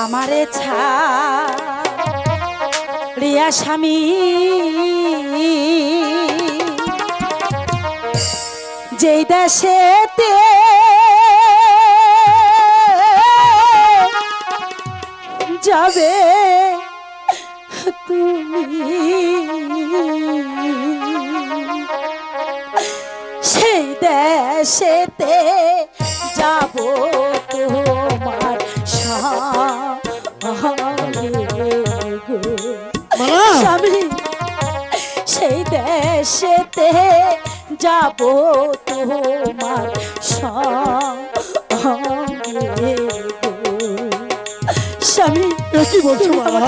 আমারে ছাড়িয়া স্বামী যেই দেশেতে যাবে তুমি সেই দেশেতে যাব তোমার স্বামী সেই দেশেতে যাব তোমার সঙ্গে স্বামী কি বলছো বাবা?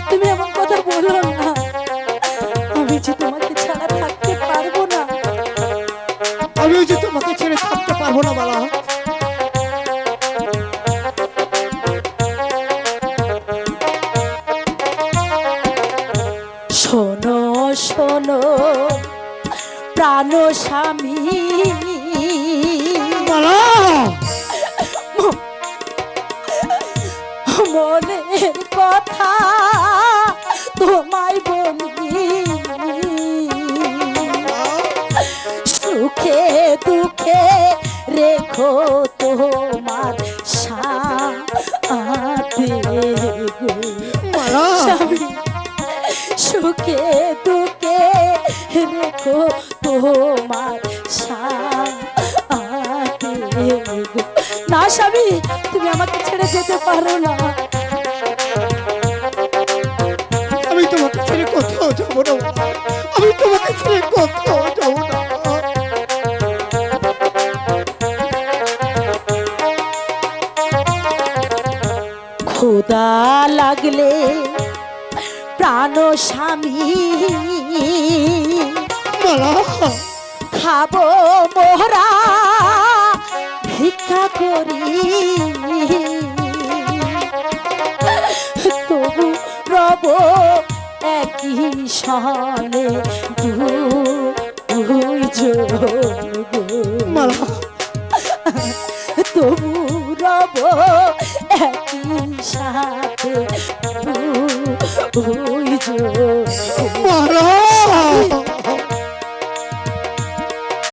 তুমি এমন কথা বলো না, আমি যে তোমাকে ছাড়া থাকতে পারবো না। আমি যে তোমাকে ছেড়ে থাকতে পারবো না বাবা। শোনো শোনো প্রাণ স্বামী, মনের কথা তোমায় বলি, সুখে দুঃখে রেখো তোমার সাথে স্বামী, সুখে দুঃখে রেখো তোমার সাথে। না স্বামী, তুমি আমাকে ছেড়ে যেতে পারো না। আমি তোমাকে ছেড়ে কোথাও যাবো না, আমি তোমাকে ছেড়ে কোথাও যাবো না। ক্ষুধা লাগলে প্রাণ স্বামী খাবো মোহরা ভিক্ষা করি, তবু রব একই সনে তবু রব একই সাথে